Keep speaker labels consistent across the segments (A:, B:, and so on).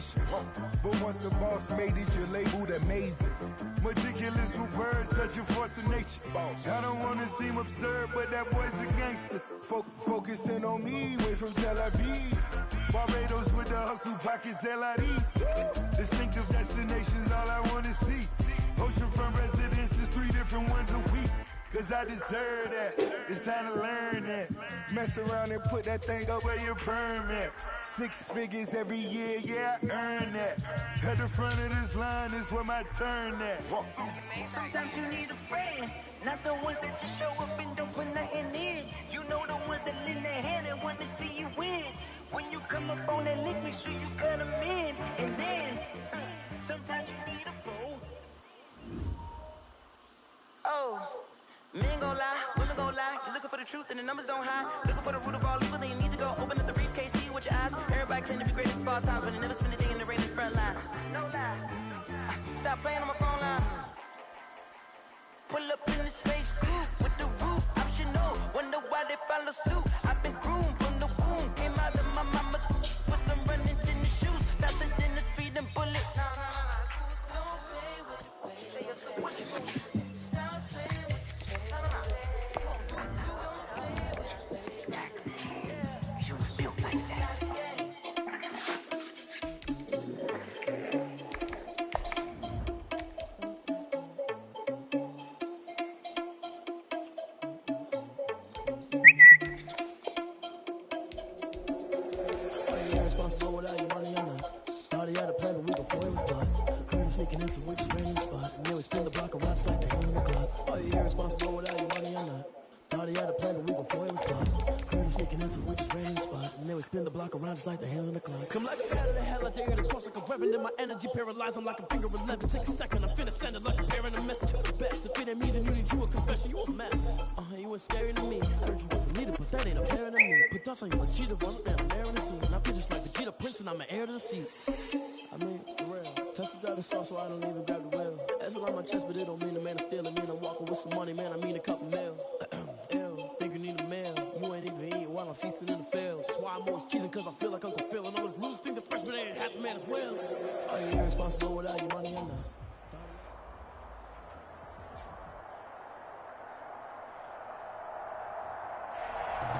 A: motivation. But once the boss made it, you're labeled amazing. Meticulous with words, such a force of nature. I don't want to seem absurd, but that boy's a gangster. Focusing on me, way from Tel Aviv. Barbados with the hustle, pockets LIDs. Distinctive destinations, all I want to see. Oceanfront residences, 3 different ones a week. Cause I deserve that, it's time to learn that. Mess around and put that thing up where your permit. 6 figures every year, yeah, I earn that. At the front of this line is where my turn at.
B: Sometimes you need a friend, not the ones that just show up and don't put nothing in. You know the ones that lend their hand and want to see you win. When you come up on that lick, make sure you cut them in. And then, sometimes you need a fool. Oh. Men gon' lie, women gon' lie. You're looking for the truth and the numbers don't hide. Looking for the root of all evil, then you need to go open up the briefcase, see with your eyes. Everybody claim to be great at small times, but they never spend a day in the rain in the front line. No lie. Stop playing on my phone line. Pull up in the space coupe with the roof optional. Wonder why they follow suit. I've been groomed from the womb. Came out of my mama with some running in the shoes. Faster than the speeding bullet. Don't play with it, baby. Stop playing.
C: Sneaking in some witches raining spot. And then we spin the block around just like the hand in the clock. Are you irresponsible without your money or not? Thought he had a plan, but we before it was caught. Heard him sneaking in some witches raining spot. And then we spin the block around just like the hands on the clock. Come like a bat of the hell, I dare you to cross like a reverend. In my energy paralyzed, I'm like a finger 11. Take a second, I'm finna send it like a bearing a message. The best, if it ain't me, then you need you a confession. You a mess. You was scary to me. I heard you wasn't needed, but that ain't apparent to me. Put dust on you like cheetah, run up down the air in the scene. I feel just like Vegeta Prince, and I'm an heir to the seat. I mean, for real. Touch the driver's sauce, so I don't even grab the wheel. That's on my chest, but it don't mean a man is stealing. Mean I'm walking with some money, man. I mean a couple mil. Ew, think you need a meal. You ain't even eating while I'm feasting in the field. That's why I'm always cheesing, cause I feel like Uncle Phil. And all those losers think the freshman ain't half the man as well. Are you irresponsible without your money or not?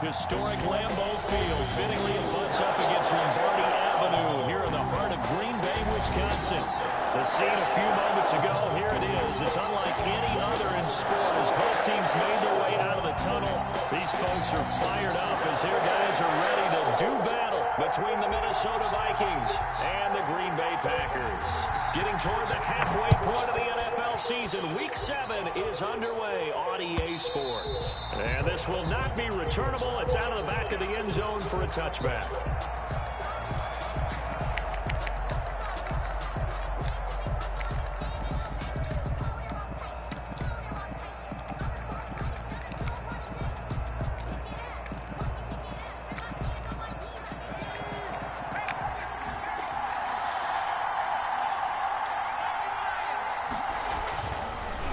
D: Historic Lambeau Field, fittingly it butts up against Lombardi Avenue here in the heart of Green Bay, Wisconsin. The scene a few moments ago, here it is. It's unlike any other in sport as both teams made their way out of the tunnel. These folks are fired up as their guys are ready to do battle between the Minnesota Vikings and the Green Bay Packers. Getting toward the halfway point of the NFL season, Week 7 is underway on EA Sports. And this will not be returnable. It's out of the back of the end zone for a touchback.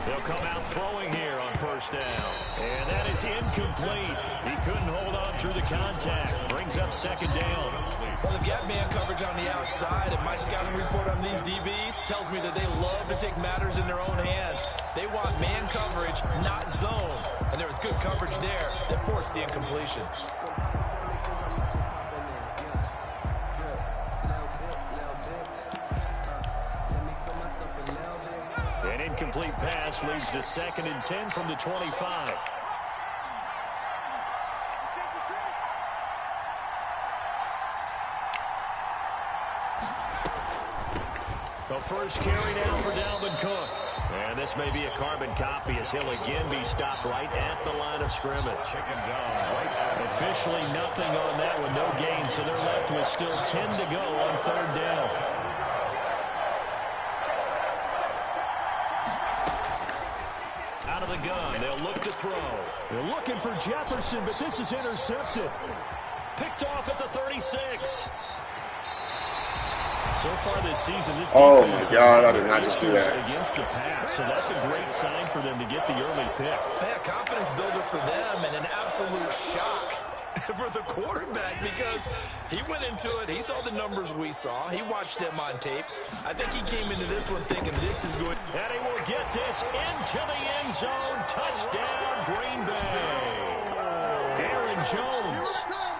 D: They'll come out throwing here on first down. And that is incomplete. He couldn't hold on through the contact. Brings up second down.
E: Well, if you have man coverage on the outside, and my scouting report on these DBs tells me that they love to take matters in their own hands. They want man coverage, not zone. And there was good coverage there that forced the incompletion.
D: An incomplete pass leads to 2nd and 10 from the 25. The first carry down for Dalvin Cook. And this may be a carbon copy as he'll again be stopped right at the line of scrimmage. Officially nothing on that one, no gain, so they're left with still 10 to go on 3rd down. Out of the gun, they'll look to throw. They're looking for Jefferson, but this is intercepted. Picked off at the 36. So far this season, this
F: oh my God, I did not just do that.
D: Against the pass, so that's a great sign for them to get the early pick.
E: Yeah, confidence builder for them and an absolute shock for the quarterback because he went into it. He saw the numbers we saw. He watched them on tape. I think he came into this one thinking this is good.
D: And he will get this into the end zone. Touchdown, Green Bay. Aaron Jones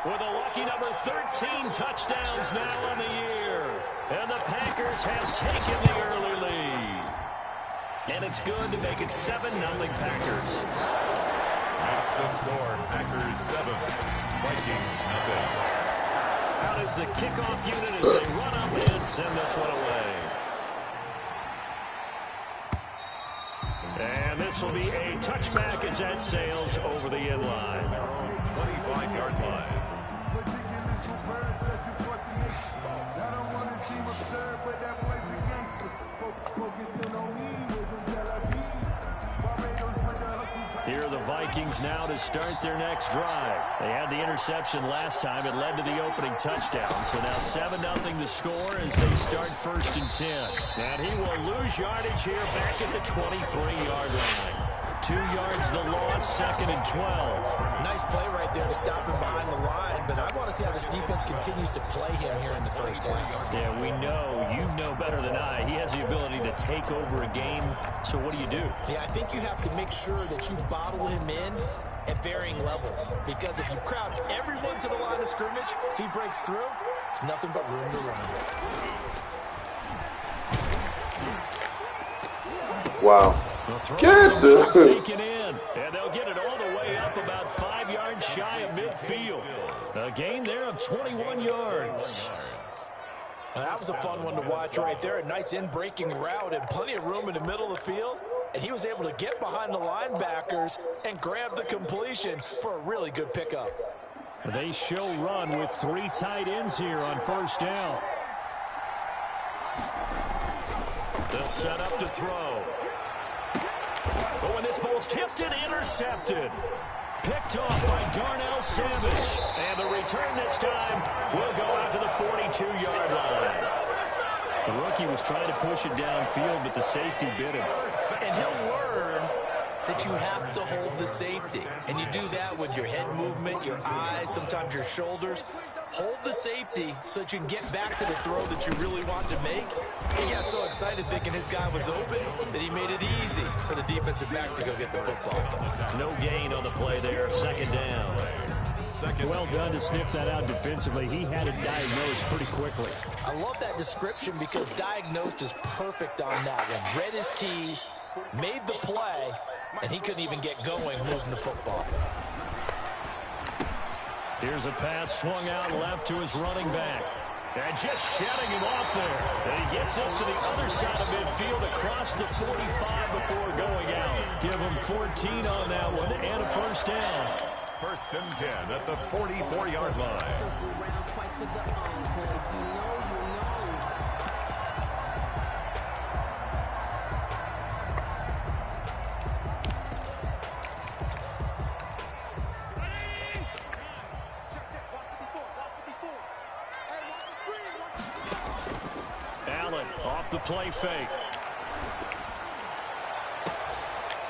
D: with a lucky number 13 touchdowns now on the year. And the Packers have taken the early lead. And it's good to make it 7-0 Packers.
G: That's the score. Packers 7, Vikings nothing.
D: Out is the kickoff unit as they run up and send this one away. And this will be a touchback as that sails over the end line.
G: 25-yard line.
D: Here are the Vikings now to start their next drive. They had the interception last time. It led to the opening touchdown. So now 7-0 to score as they start 1st and 10. And he will lose yardage here back at the 23-yard line. 2 yards the loss, 2nd and 12.
E: Nice play right there to stop him behind the line, but I want to see how this defense continues to play him here in the first half.
D: Yeah, we know, you know better than I, he has the ability to take over a game. So what do you do?
E: Yeah, I think you have to make sure that you bottle him in at varying levels, because if you crowd everyone to the line of scrimmage, if he breaks through, there's nothing but room to run.
F: Wow. Get this.
D: Taken in, and they'll get it all the way up about 5 yards shy of midfield. A gain there of 21 yards.
E: And that was a fun one to watch right there. A nice in-breaking route and plenty of room in the middle of the field. And he was able to get behind the linebackers and grab the completion for a really good pickup.
D: They show run with 3 tight ends here on 1st down. They'll set up to throw. Oh, and this ball's tipped and intercepted. Picked off by Darnell Savage. And the return this time will go out to the 42-yard line. The rookie was trying to push it downfield, but the safety bit him.
E: And he'll learn that you have to hold the safety. And you do that with your head movement, your eyes, sometimes your shoulders. Hold the safety so that you can get back to the throw that you really want to make. He got so excited thinking his guy was open that he made it easy for the defensive back to go get the football.
D: No gain on the play there, 2nd down. Well done to sniff that out defensively. He had it diagnosed pretty quickly.
E: I love that description because diagnosed is perfect on that one. Read his keys, made the play, and he couldn't even get going moving the football.
D: Here's a pass swung out left to his running back. And just shutting him off there. And he gets this to the other side of midfield across the 45 before going out. Give him 14 on that one and a 1st down.
G: 1st and 10 at the 44-yard line.
D: Allen off the play fake.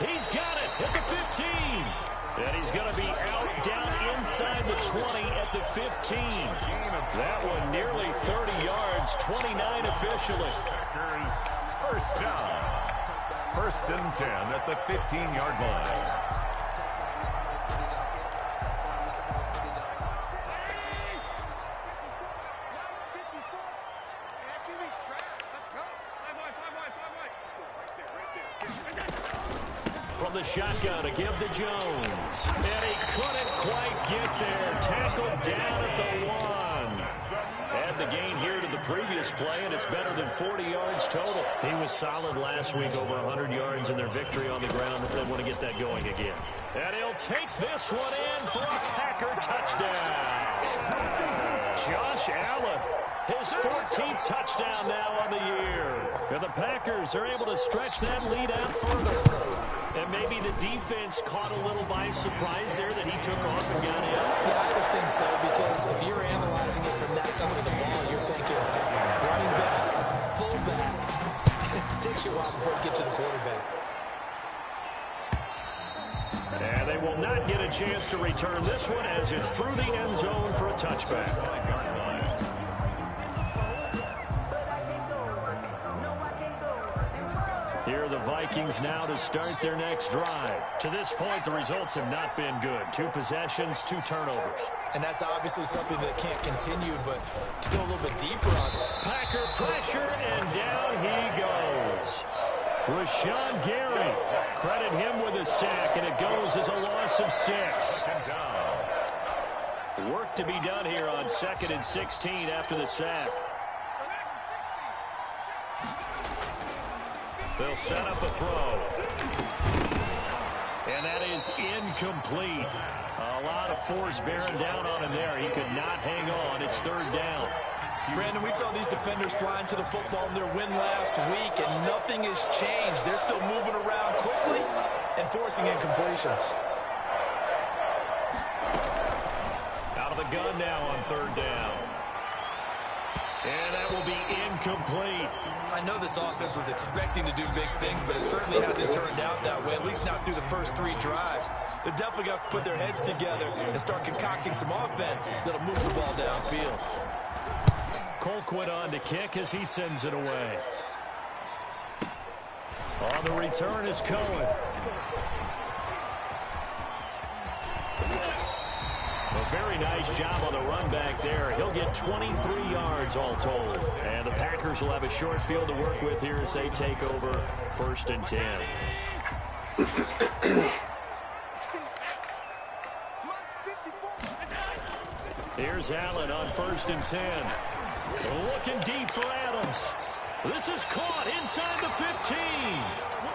D: He's got it at the 15. And he's going to be out down inside the 20 at the 15. That one nearly 30 yards, 29 officially.
G: Packers 1st down. 1st and 10 at the 15-yard line.
D: From the shotgun to give to Jones. And he couldn't quite get there. Tackled down at the 1. Add the gain here to the previous play, and it's better than 40 yards total. He was solid last week, over 100 yards in their victory on the ground. They want to get that going again. And he'll take this one in for a Packer touchdown. Josh Allen, his 14th touchdown now on the year. And the Packers are able to stretch that lead out further. And maybe the defense caught a little by surprise there that he took off and got in.
E: Yeah, I would think so, because if you're analyzing it from that side of the ball, you're thinking running back, fullback. It takes you a while before you get to the quarterback.
D: And they will not get a chance to return this one as it's through the end zone for a touchback. Here are the Vikings now to start their next drive. To this point, the results have not been good. 2 possessions, 2 turnovers.
E: And that's obviously something that can't continue, but to go a little bit deeper on it.
D: Packer pressure, and down he goes. Rashawn Gary, credit him with a sack, and it goes as a loss of 6. Work to be done here on 2nd and 16 after the sack. They'll set up a throw. And that is incomplete. A lot of force bearing down on him there. He could not hang on. It's 3rd down.
E: Brandon, we saw these defenders flying to the football in their win last week, and nothing has changed. They're still moving around quickly and forcing incompletions.
D: Out of the gun now on 3rd down. And that will be incomplete.
E: I know this offense was expecting to do big things, but it certainly hasn't turned out that way, at least not through the first 3 drives. They're definitely going to have to put their heads together and start concocting some offense that'll move the ball downfield.
D: Colquitt on to kick as he sends it away. On the return is Cohen. A very nice job on the run back there. He'll get 23 yards all told. And the Packers will have a short field to work with here as they take over 1st and 10. Here's Allen on 1st and 10. Looking deep for Adams. This is caught inside the 15.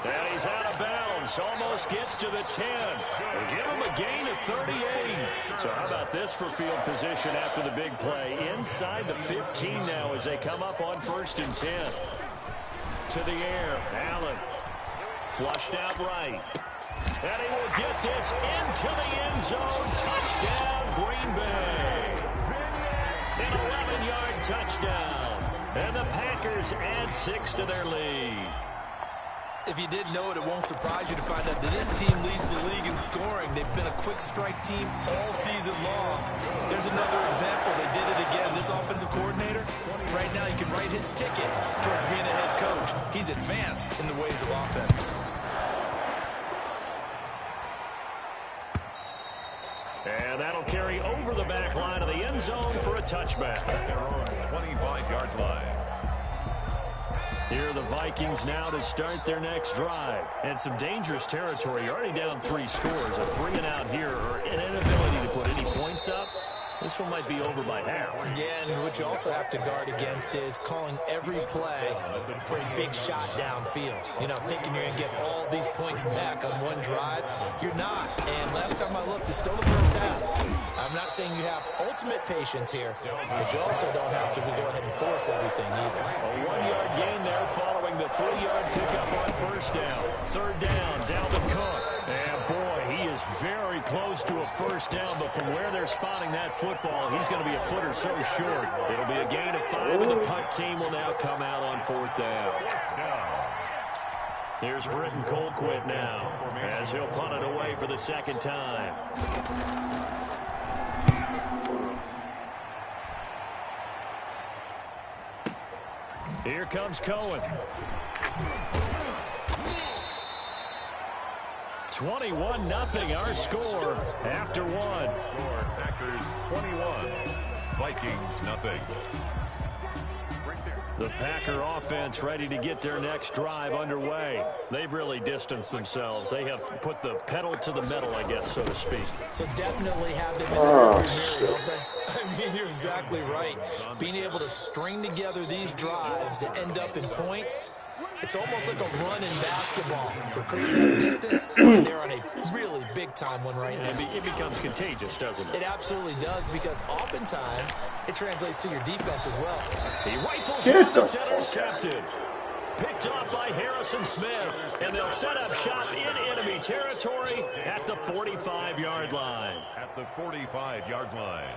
D: And he's out of bounds. Almost gets to the 10. They give him a gain of 38. So how about this for field position after the big play? Inside the 15 now as they come up on 1st and 10. To the air. Allen. Flushed out right. And he will get this into the end zone. Touchdown, Green Bay. An 11-yard touchdown. And the Packers add 6 to their lead.
E: If you didn't know it, it won't surprise you to find out that this team leads the league in scoring. They've been a quick strike team all season long. There's another example. They did it again. This offensive coordinator, right now you can write his ticket towards being a head coach. He's advanced in the ways of offense.
D: And that'll carry over the back line of the end zone for a touchback.
G: They're on 25-yard line.
D: Here are the Vikings now to start their next drive. And some dangerous territory. You're already down 3 scores. A 3-and-out here or an inability to put any points up. This one might be over by half.
E: Yeah, and what you also have to guard against is calling every play for a big shot downfield. You know, thinking you're going to get all these points back on one drive. You're not. And last time I looked, it's still the first half. I'm not saying you have ultimate patience here, but you also don't have to go ahead and force everything either.
D: A 1-yard gain there following the 3-yard pickup on 1st down. 3rd down, Dalvin Cook. And boy, he is very close to a 1st down, but from where they're spotting that football, he's going to be a foot or so short. It'll be a gain of 5, and the punt team will now come out on 4th down. Here's Britton Colquitt now, as he'll punt it away for the 2nd time. Here comes Cohen. 21-0 our score after 1.
G: Score Packers 21, Vikings nothing.
D: The Packer offense ready to get their next drive underway. They've really distanced themselves. They have put the pedal to the metal, I guess, so to speak.
E: So definitely have them in the rearview mirror, don't they? I mean, you're exactly right. Being able to string together these drives that end up in points, it's almost like a run in basketball to create that distance, and they're on a really big-time one right now.
D: It becomes contagious, doesn't it?
E: It absolutely does, because oftentimes it translates to your defense as well.
D: He rifles it, it's intercepted. Picked off by Harrison Smith, and they'll set up shop in enemy territory at the 45-yard line.
G: At the 45-yard line.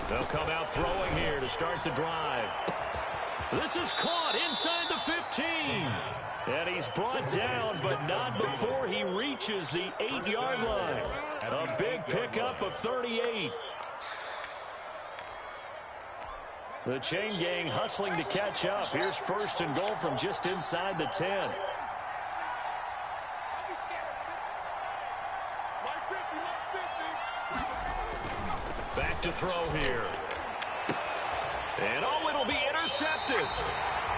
D: They'll come out throwing here to start the drive. This is caught inside the 15. And he's brought down, but not before he reaches the 8-yard line. A big pickup of 38. The chain gang hustling to catch up. Here's 1st and goal from just inside the 10. Back to throw here. And it'll be intercepted.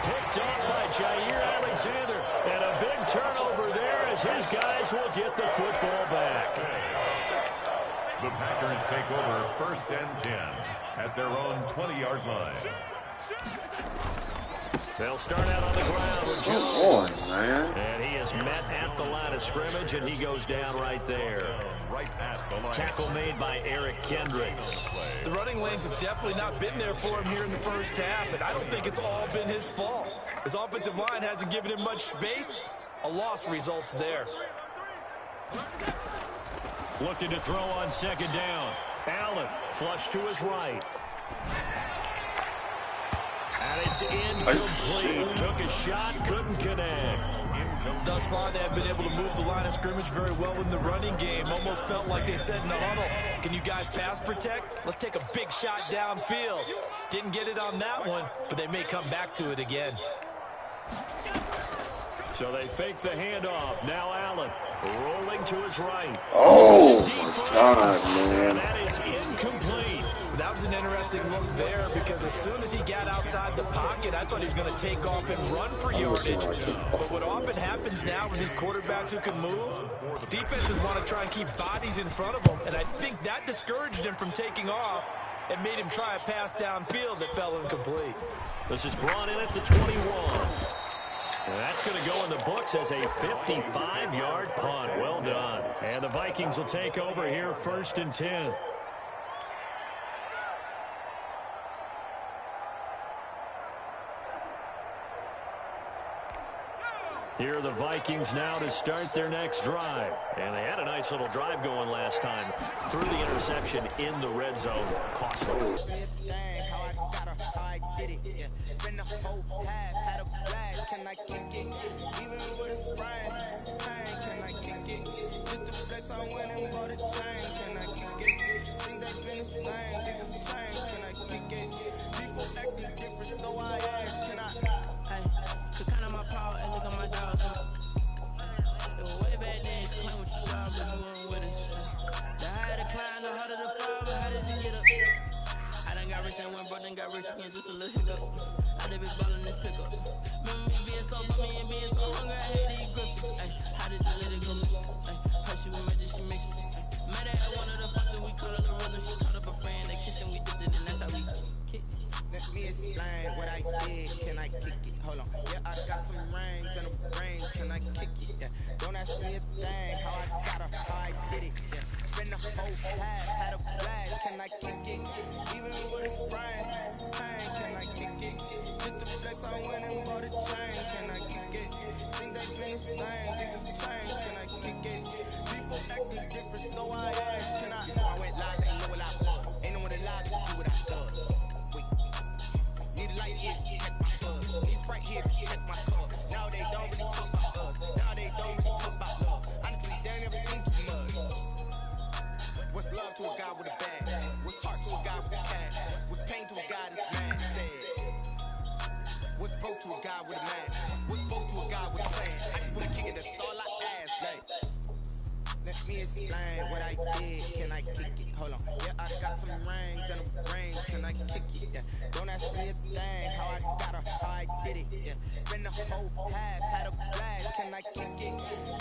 D: Picked off by Jair Alexander. And a big turnover there as his guys will get the football back.
G: The Packers take over 1st and 10 at their own 20-yard line.
D: They'll start out on the ground with Jones. And he is met at the line of scrimmage, and he goes down right there.
G: Right at the line.
D: Tackle made by Eric Kendricks.
E: The running lanes have definitely not been there for him here in the first half, and I don't think it's all been his fault. His offensive line hasn't given him much space. A loss results there.
D: Looking to throw on 2nd down. Allen, flush to his right. And it's incomplete. Took a shot, couldn't connect.
E: Thus far, they have been able to move the line of scrimmage very well in the running game. Almost felt like they said in the huddle, can you guys pass protect? Let's take a big shot downfield. Didn't get it on that one, but they may come back to it again.
D: So they fake the handoff. Now Allen rolling to his right.
F: Oh, my God, man.
D: And that is incomplete.
E: That was an interesting look there because as soon as he got outside the pocket, I thought he was going to take off and run for yardage. But what often happens now with these quarterbacks who can move, defenses want to try and keep bodies in front of them, and I think that discouraged him from taking off and made him try a pass downfield that fell incomplete.
D: This is brought in at the 21. And that's going to go in the books as a 55-yard punt. Well done. And the Vikings will take over here 1st and 10. Here are the Vikings now to start their next drive. And they had a nice little drive going last time. Through the interception in the red zone. Costly.
H: Can I kick it? Even with a sprain, can I kick it? Just the flex, I went and bought a chain. Can I kick it? Things ain't been the same, things have changed. Can I kick it? People acting different, so I ask, can I? Hey, to count on my power and look at my dogs. It was way back then, claim what you saw, but you weren't with us. The higher the climb, the harder the fall, but how did you get up? I done got rich and went broke, then got rich again, just a little hiccup. I done been ballin' this pickup. Remember me being so funny and being so hungry, I hate these grips. Ay, how did you let it go? Ay, how she with magic, she mixed it. Met her at one of the functions, we caught up the rhythm. She caught up a friend, they kissed and we dipped it, and that's how we kick. Let me explain what I did, can I kick it? Hold on, yeah, I got some rings and a brain, can I kick it? Yeah, don't ask me a thing, how I got her, how I did it. Yeah, been the whole half, had a flag, can I kick it? Even with a sprain, can I kick it? Just the flex, I went and bought a chain, can I kick it? Things ain't been the same, things have changed, can I kick it? People acting different, so I ask, can I? So I went live, ain't know what I was, ain't know what it live, do what I does. Need a light here, catch my buzz. Need Sprite here, catch my cup. Now they don't really talk about us. Now they don't really talk about love. Honestly, they ain't never seen too much. What's love to a guy with a bag? What's heart to a guy with a cash? What's pain to a guy that's mad? What's broke to a guy with a man? What's broke to a guy with a plan? I just wanna kick it, that's all I ask. Like, let me explain what I did. Can I kick it? Hold on. Yeah, I got some rings and a brain. Can I kick it? Yeah. Don't ask me a thing. How I got her, how I did it. Yeah. Been the whole half, had a flag. Can I kick it?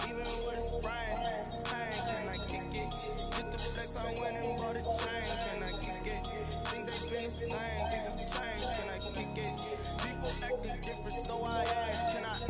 H: Even with a sprain, can I kick it? Just the flex, I went and bought a chain. Can I kick it? Things ain't been the same, things have changed. Can I kick it? People acting different, so I ask. Can I?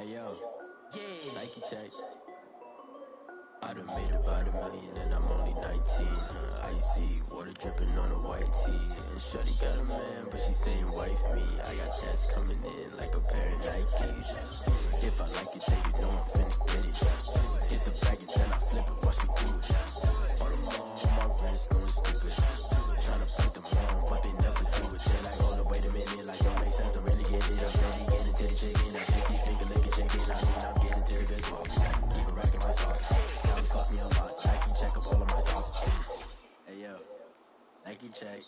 C: Hey yo, Nike check. I done made about $1 million and I'm only 19. Icy water dripping on a white tee. And shorty got a man, but she saying wife me. I got chats coming in like a pair of Nikes. If I like it, then you know I'm finna get it. Hit the bag and then I flip it, watch me do it. All the more on my wrist, going stupid. Tryna put them on, but they never do it. They're like, oh no, wait a minute, like don't make sense. I really get it, I'm ready, get it to the chicken. I 50 finger lick it, check it. I mean, I'm getting to the good talk. Keep it racking my sauce. Cost me a lot. Nike check up all of my socks. Hey yo, Nike check.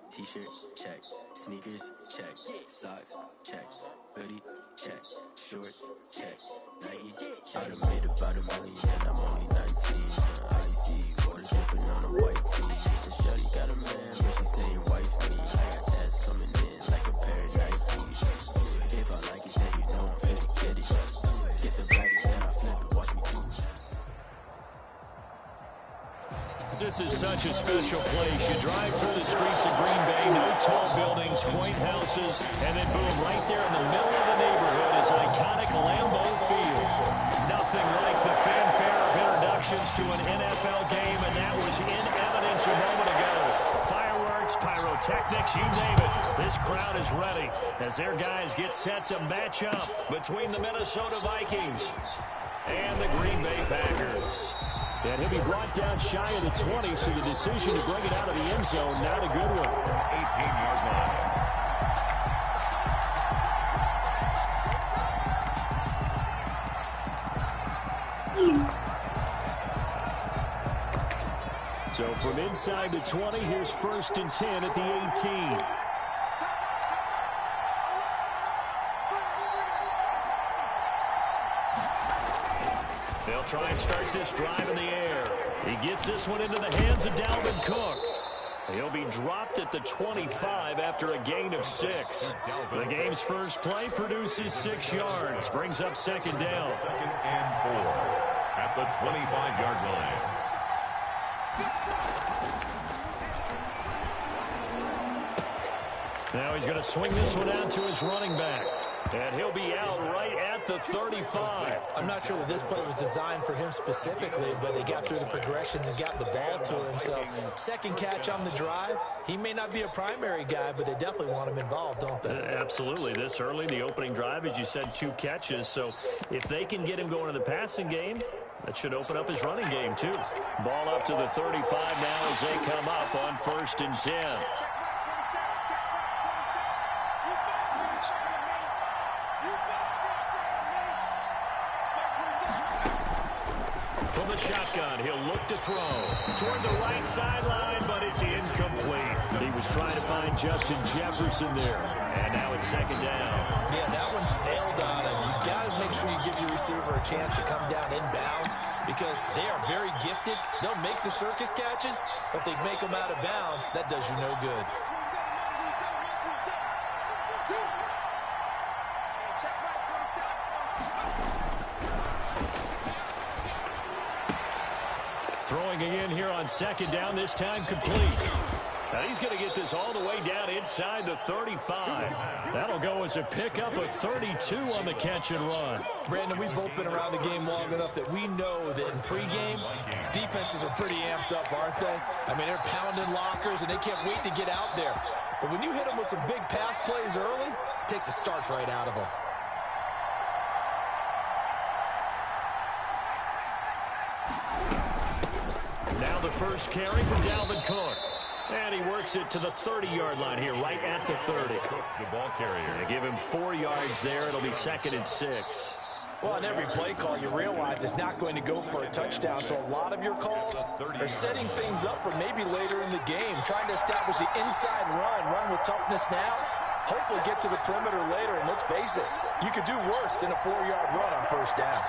C: T-shirt check. Sneakers check. Socks check. Hoodie check. Shorts check. Nike. I done made about $1 million and I'm only 19. Icy water dripping on a white tee. And shorty got a man, but she saying wife me. I got chats coming in like a pair of Nikes. If I like it, then you know I'm finna get it. Get the bag and then I flip it. Watch me do it.
D: This is such a special place. You drive through the streets of Green Bay, no tall buildings, quaint houses, and then boom, right there in the middle of the neighborhood is iconic Lambeau Field. Nothing like the fanfare of introductions to an NFL game, and that was in evidence a moment ago. Fireworks, pyrotechnics, you name it. This crowd is ready as their guys get set to match up between the Minnesota Vikings and the Green Bay Packers. And he'll be brought down shy of the 20, so the decision to bring it out of the end zone, not a good one.
G: 18-yard line.
D: So from inside the 20, here's 1st and 10 at the 18. They'll try and start this drive in the air. He gets this one into the hands of Dalvin Cook. He'll be dropped at the 25 after a gain of 6. The game's first play produces 6 yards. Brings up 2nd down.
G: 2nd and 4 at the 25-yard line.
D: Now he's going to swing this one out to his running back. And he'll be out right at the 35.
E: I'm not sure that this play was designed for him specifically, but they got through the progressions and got the ball to him. So, second catch on the drive. He may not be a primary guy, but they definitely want him involved, don't they?
D: Absolutely. This early, the opening drive, as you said, 2 catches. So, if they can get him going in the passing game, that should open up his running game, too. Ball up to the 35 now as they come up on 1st and 10. From the shotgun, he'll look to throw toward the right sideline, but it's incomplete. He was trying to find Justin Jefferson there, and now it's 2nd down.
E: Yeah, that one sailed on him. You've got to make sure you give your receiver a chance to come down inbounds because they are very gifted. They'll make the circus catches, but they make them out of bounds. That does you no good.
D: Throwing again here on 2nd down, this time complete. Now he's going to get this all the way down inside the 35. That'll go as a pickup of 32 on the catch and run.
E: Brandon, we've both been around the game long enough that we know that in pregame, defenses are pretty amped up, aren't they? I mean, they're pounding lockers, and they can't wait to get out there. But when you hit them with some big pass plays early, it takes the starch right out of them.
D: Now the first carry for Dalvin Cook. And he works it to the 30-yard line here, right at the 30.
G: Cook, the ball carrier.
D: They give him 4 yards there. It'll be 2nd and 6.
E: Well, on every play call, you realize it's not going to go for a touchdown. So a lot of your calls are setting things up for maybe later in the game, trying to establish the inside run with toughness now, hopefully get to the perimeter later. And let's face it, you could do worse than a 4-yard run on 1st down.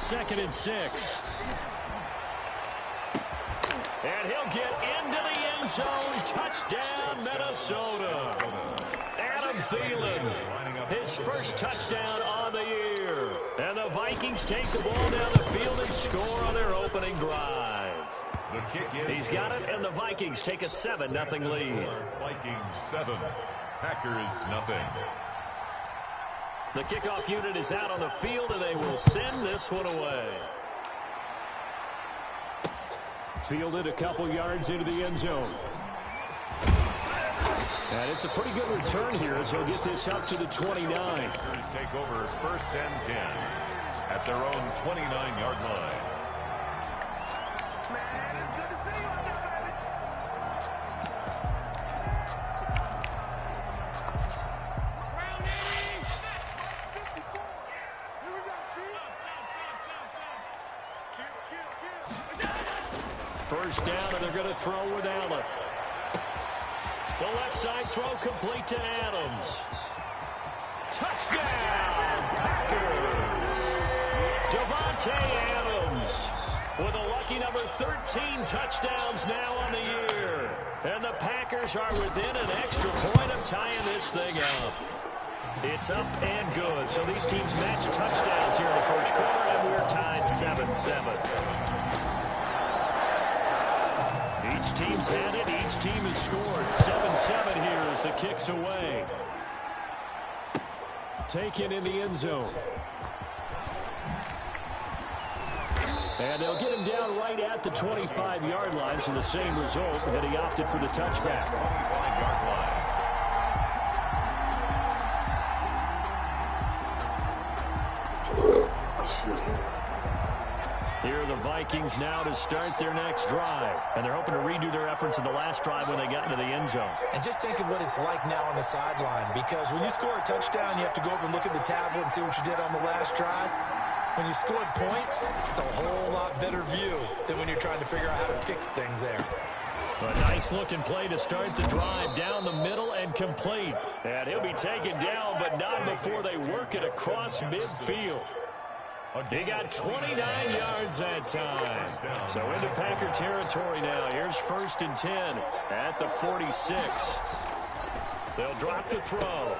D: 2nd and 6. And he'll get into the end zone. Touchdown, Minnesota. Adam Thielen, his first touchdown on the year. And the Vikings take the ball down the field and score on their opening drive.
G: The kick is
D: He's got it, and the Vikings take a 7-0 lead.
G: Vikings 7, Packers nothing.
D: The kickoff unit is out on the field, and they will send this one away. Fielded a couple yards into the end zone. And it's a pretty good return here as he'll get this up to the 29.
G: Packers take over first and 10 at their own 29-yard line.
D: First down, and they're going to throw with Allen. The left side throw complete to Adams. Touchdown, Packers! Devontae Adams with a lucky number 13 touchdowns now on the year. And the Packers are within an extra point of tying this thing up. It's up and good. So these teams match touchdowns here in the first quarter, and we're tied 7-7. Each team's had it. Each team has scored. 7-7 here as the kick's away. Taken in the end zone. And they'll get him down right at the 25-yard line, so the same result, that he opted for the touchback.
G: 25-yard line.
D: Here are the Vikings now to start their next drive. And they're hoping to redo their efforts in the last drive when they got into the end zone.
E: And just think of what it's like now on the sideline, because when you score a touchdown, you have to go over and look at the tablet and see what you did on the last drive. When you scored points, it's a whole lot better view than when you're trying to figure out how to fix things there.
D: A nice-looking play to start the drive down the middle and complete. And he'll be taken down, but not before they work it across midfield. He got 29 yards that time. So into Packer territory now. Here's first and 10 at the 46. They'll drop the throw.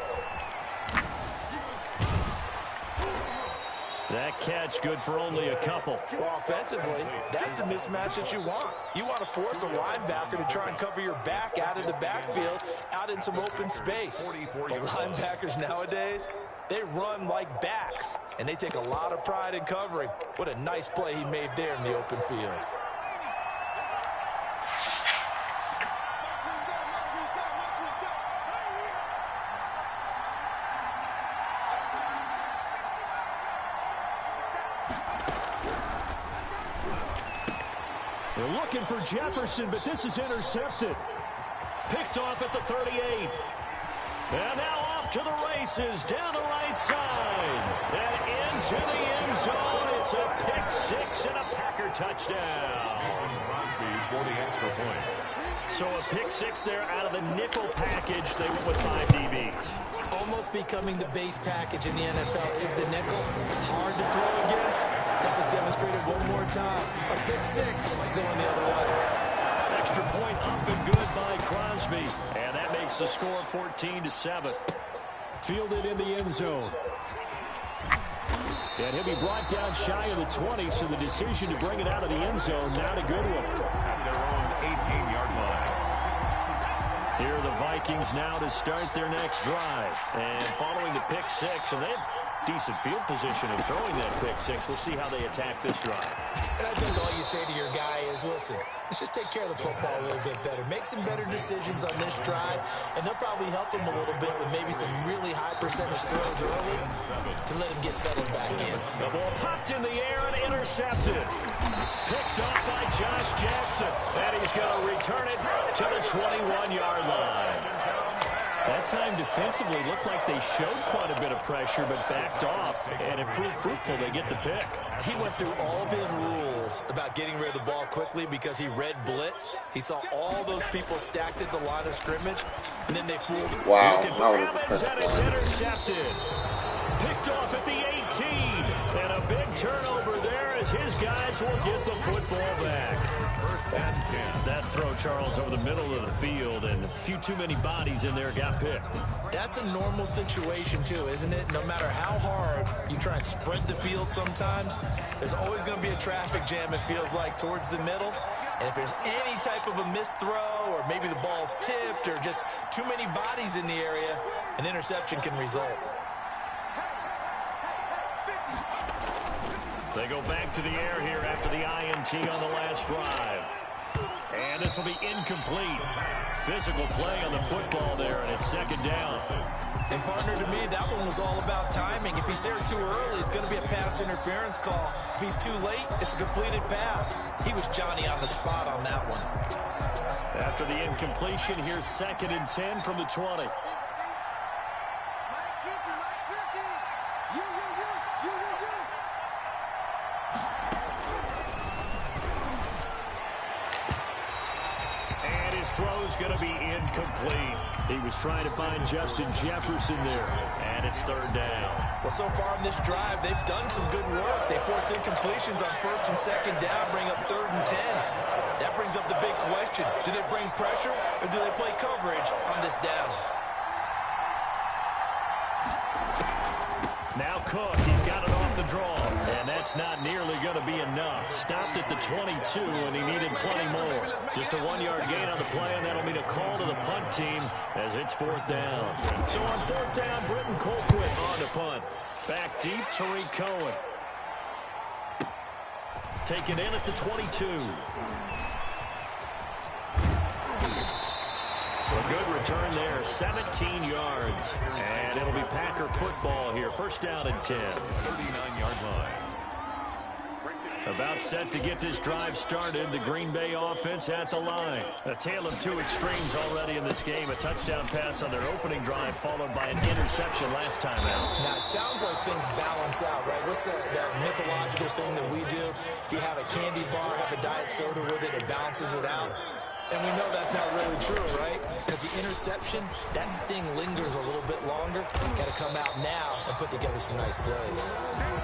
D: That catch good for only a couple.
E: Well, offensively, that's the mismatch that you want. You want to force a linebacker to try and cover your back out of the backfield, out in some open space. But linebackers nowadays, they run like backs, and they take a lot of pride in covering. What a nice play he made there in the open field.
D: They're looking for Jefferson, but this is intercepted. Picked off at the 38. And now off to the races, down the right side. And into the end zone. It's a pick six and a Packer touchdown.
G: For the extra point.
D: So a pick six there out of the nickel package. They went with 5 DBs.
E: Almost becoming the base package in the NFL is the nickel. Hard to throw against. That was demonstrated one more time. A pick six going the other way.
D: Extra point up and good by Crosby. And that makes the score 14-7. Fielded in the end zone. And he'll be brought down shy of the 20, so the decision to bring it out of the end zone, not a good one.
G: At their own 18-yard line.
D: Here are the Vikings now to start their next drive. And following the pick six, and they have decent field position in throwing that pick six. We'll see how they attack this drive.
E: And I think all you say to your guy is, listen, let's just take care of the football a little bit better. Make some better decisions on this drive, and they'll probably help him a little bit with maybe some really high percentage throws early to let him get settled back in.
D: The ball popped in the air and intercepted. Picked off by Josh Jackson. And he's going to return it to the 21-yard line. That time defensively looked like they showed quite a bit of pressure but backed off, and it proved fruitful. They get the pick.
E: He went through all of his rules about getting rid of the ball quickly because he read blitz. He saw all those people stacked at the line of scrimmage, and then they fooled him.
F: Wow,
D: And it's intercepted. Picked off at the 18. And a big turnover there as his guys will get the football back.
G: First and 10.
D: That throw, Charles, over the middle of the field, and a few too many bodies in there got picked.
E: That's a normal situation, too, isn't it? No matter how hard you try and spread the field sometimes, there's always going to be a traffic jam, it feels like, towards the middle. And if there's any type of a missed throw or maybe the ball's tipped or just too many bodies in the area, an interception can result.
D: They go back to the air here after the INT on the last drive. And this will be incomplete. Physical play on the football there, and it's second down.
E: And partner, to me, that one was all about timing. If he's there too early, it's going to be a pass interference call. If he's too late, it's a completed pass. He was Johnny on the spot on that one.
D: After the incompletion, here's 2nd and 10 from the 20. Throw's going to be incomplete. He was trying to find Justin Jefferson there, and it's 3rd down.
E: Well, so far in this drive, they've done some good work. They force incompletions on 1st and 2nd down, bring up 3rd and 10. That brings up the big question. Do they bring pressure, or do they play coverage on this down?
D: Now Cook, he's got it off the draw, and that's not nearly going to be enough. Stopped at the 22, and he needed plenty more. Just a 1-yard gain on the play, and that'll mean a call to the punt team as it's 4th down. So on 4th down, Britton Colquitt on to punt. Back deep, Tariq Cohen. Taken in at the 22. A good return there, 17 yards. And it'll be Packer football here. 1st down and 10.
G: 39-yard line.
D: About set to get this drive started. The Green Bay offense at the line. A tale of two extremes already in this game. A touchdown pass on their opening drive followed by an interception last time out.
E: Now, it sounds like things balance out, right? What's that mythological thing that we do? If you have a candy bar, have a diet soda with it, it balances it out. And we know that's not really true, right? Because the interception, that sting lingers a little bit longer. Got to come out now and put together some nice plays.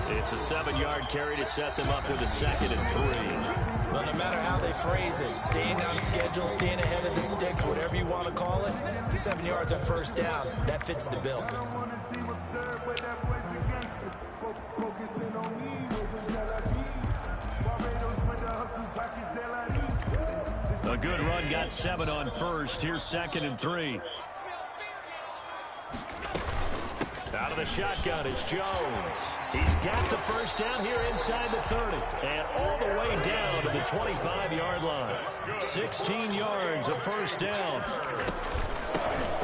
D: It's a 7-yard carry to set them up with a 2nd and 3.
E: Well, no matter how they phrase it, staying on schedule, staying ahead of the sticks, whatever you want to call it, 7 yards on 1st down, that fits the bill.
D: A good run, got 7 on 1st. Here's 2nd and 3. Out of the shotgun, it's Jones. He's got the 1st down here inside the 30. And all the way down to the 25-yard line. 16 yards of 1st down.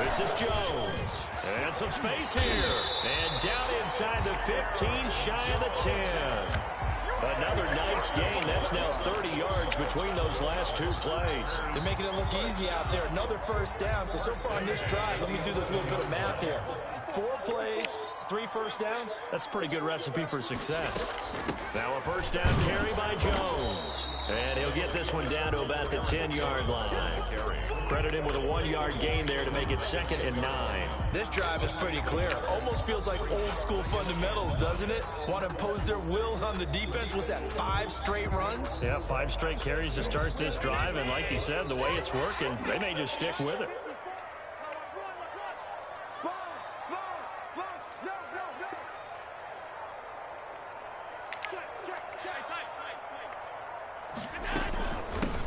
D: This is Jones. And some space here. And down inside the 15, shy of the 10. Another nice gain. That's now 30 yards between those last 2 plays.
E: They're making it look easy out there. Another 1st down. So far in this drive, let me do this little bit of math here. 4 plays, 3 1st downs.
D: That's a pretty good recipe for success. Now a 1st down carry by Jones. And he'll get this one down to about the 10-yard line. Credit him with a 1-yard gain there to make it 2nd and 9.
E: This drive is pretty clear. Almost feels like old school fundamentals, doesn't it? Want to impose their will on the defense. What's that, 5 straight runs?
D: Yeah, 5 straight carries to start this drive. And like you said, the way it's working, they may just stick with it.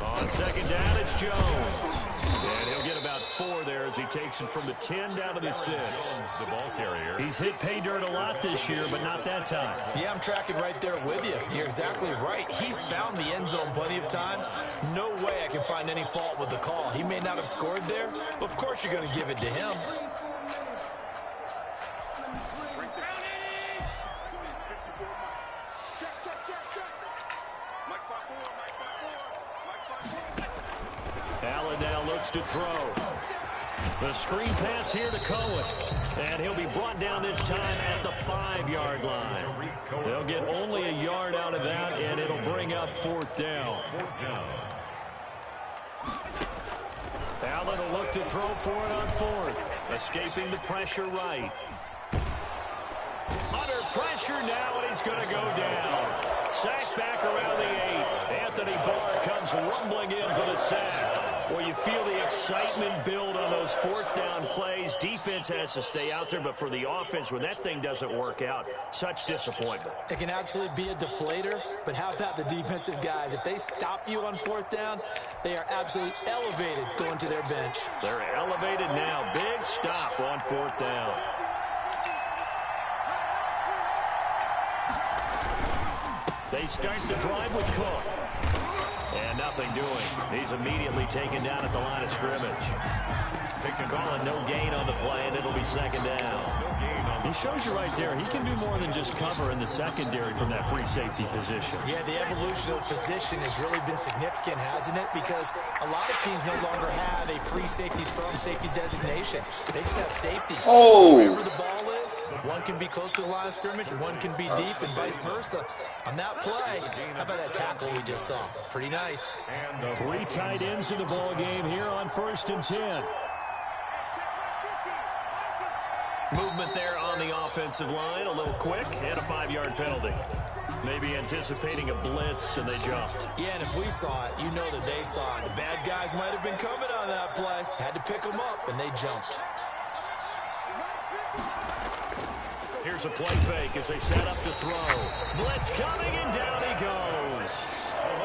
D: On 2nd down, it's Jones. And he'll get about 4 there as he takes it from the 10 down to the 6.
G: The ball carrier.
D: He's hit pay dirt a lot this year, but not that time.
E: Yeah, I'm tracking right there with you. You're exactly right. He's found the end zone plenty of times. No way I can find any fault with the call. He may not have scored there, but of course you're going to give it to him.
D: Allen now looks to throw. The screen pass here to Cohen. And he'll be brought down this time at the 5-yard line. They'll get only a yard out of that, and it'll bring up 4th down. Allen will look to throw for it on 4th. Escaping the pressure right. Under pressure now, and he's going to go down. Sacked back around the 8. Anthony Barr comes rumbling in for the sack. Well, you feel the excitement build on those those fourth down plays, defense has to stay out there, but for the offense, when that thing doesn't work out, such disappointment.
E: It can absolutely be a deflator, but how about the defensive guys? If they stop you on fourth down, they are absolutely elevated going to their bench.
D: They're elevated now. Big stop on fourth down. They start the drive with Cook. And nothing doing. He's immediately taken down at the line of scrimmage. Calling no gain on the play, and it'll be second down.
I: He shows you right there, he can do more than just cover in the secondary from that free safety position.
E: Yeah, the evolution of the position has really been significant, hasn't it? Because a lot of teams no longer have a free safety, strong safety designation. They just have safeties.
F: Oh!
E: So wherever the ball is, one can be close to the line of scrimmage, one can be deep, and vice versa. On that play, how about that tackle we just saw? Pretty nice.
D: 3 tight ends in the ball game here on 1st and 10. Movement there on the offensive line, a little quick, and a 5-yard penalty. Maybe anticipating a blitz, and they jumped.
E: Yeah, and if we saw it, you know that they saw it. The bad guys might have been coming on that play. Had to pick them up, and they jumped.
D: Here's a play fake as they set up to throw. Blitz coming, and down he goes.